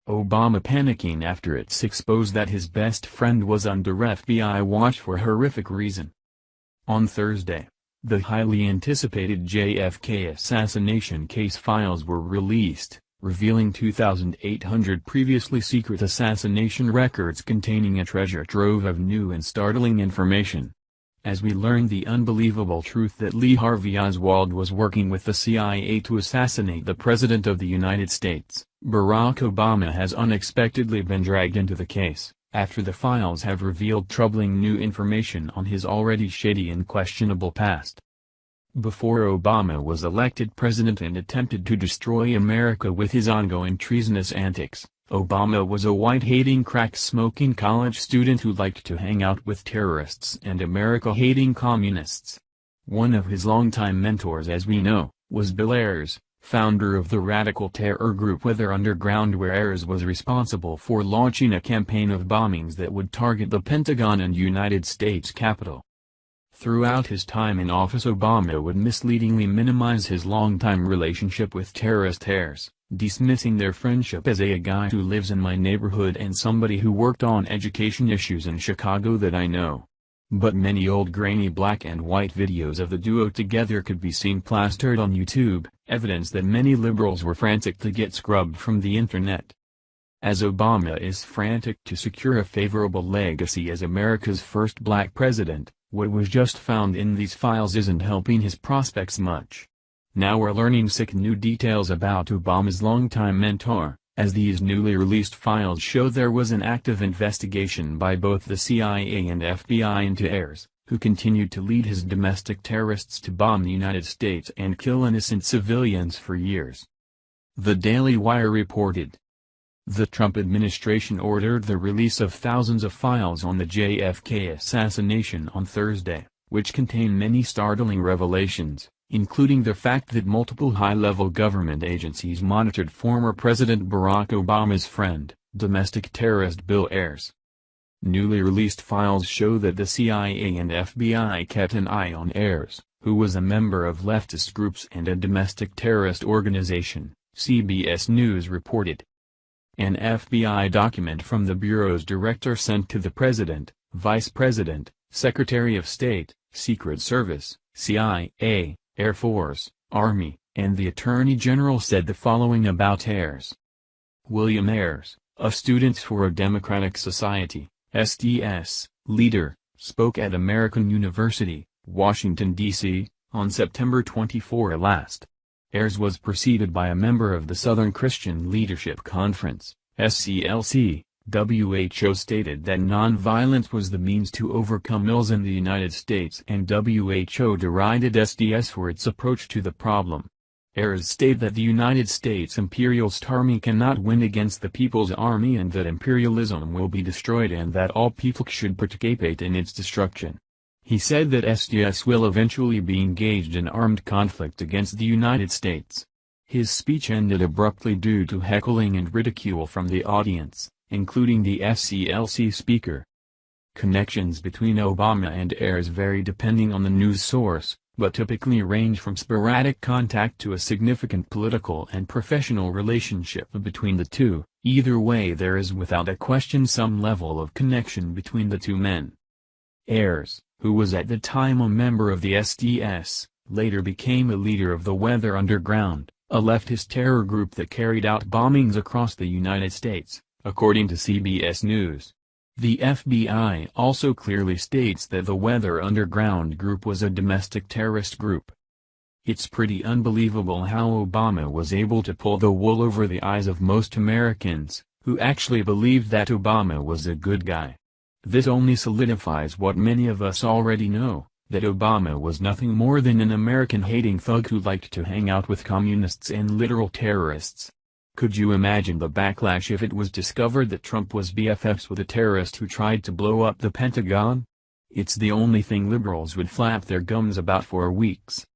Obama panicking after it's exposed that his best friend was under FBI watch for horrific reason. On Thursday, the highly anticipated JFK assassination case files were released, revealing 2,800 previously secret assassination records containing a treasure trove of new and startling information. As we learn the unbelievable truth that Lee Harvey Oswald was working with the CIA to assassinate the President of the United States, Barack Obama has unexpectedly been dragged into the case, after the files have revealed troubling new information on his already shady and questionable past. Before Obama was elected president and attempted to destroy America with his ongoing treasonous antics, Obama was a white-hating crack-smoking college student who liked to hang out with terrorists and America-hating communists. One of his longtime mentors, as we know, was Bill Ayers, founder of the radical terror group Weather Underground, where Ayers was responsible for launching a campaign of bombings that would target the Pentagon and United States Capitol. Throughout his time in office, Obama would misleadingly minimize his longtime relationship with terrorist Ayers, dismissing their friendship as a guy who lives in my neighborhood and somebody who worked on education issues in Chicago that I know. But many old grainy black and white videos of the duo together could be seen plastered on YouTube, evidence that many liberals were frantic to get scrubbed from the internet. As Obama is frantic to secure a favorable legacy as America's first black president, what was just found in these files isn't helping his prospects much. Now we're learning sick new details about Obama's longtime mentor, as these newly released files show there was an active investigation by both the CIA and FBI into Ayers, who continued to lead his domestic terrorists to bomb the United States and kill innocent civilians for years. The Daily Wire reported. The Trump administration ordered the release of thousands of files on the JFK assassination on Thursday, which contain many startling revelations, including the fact that multiple high-level government agencies monitored former President Barack Obama's friend, domestic terrorist Bill Ayers. Newly released files show that the CIA and FBI kept an eye on Ayers, who was a member of leftist groups and a domestic terrorist organization, CBS News reported. An FBI document from the Bureau's director sent to the President, Vice President, Secretary of State, Secret Service, CIA, Air Force, Army, and the Attorney General said the following about Ayers. William Ayers, a Students for a Democratic Society, SDS, leader, spoke at American University, Washington, D.C., on September 24 last. Ayers was preceded by a member of the Southern Christian Leadership Conference, SCLC. WHO stated that nonviolence was the means to overcome ills in the United States, and WHO derided SDS for its approach to the problem. Ayers stated that the United States imperialist army cannot win against the People's Army and that imperialism will be destroyed and that all people should participate in its destruction. He said that SDS will eventually be engaged in armed conflict against the United States. His speech ended abruptly due to heckling and ridicule from the audience, including the SCLC speaker. Connections between Obama and Ayers vary depending on the news source, but typically range from sporadic contact to a significant political and professional relationship between the two. Either way, there is without a question some level of connection between the two men. Ayers, who was at the time a member of the SDS, later became a leader of the Weather Underground, a leftist terror group that carried out bombings across the United States, according to CBS News. The FBI also clearly states that the Weather Underground group was a domestic terrorist group. It's pretty unbelievable how Obama was able to pull the wool over the eyes of most Americans, who actually believed that Obama was a good guy. This only solidifies what many of us already know, that Obama was nothing more than an American-hating thug who liked to hang out with communists and literal terrorists. Could you imagine the backlash if it was discovered that Trump was BFFs with a terrorist who tried to blow up the Pentagon? It's the only thing liberals would flap their gums about for weeks.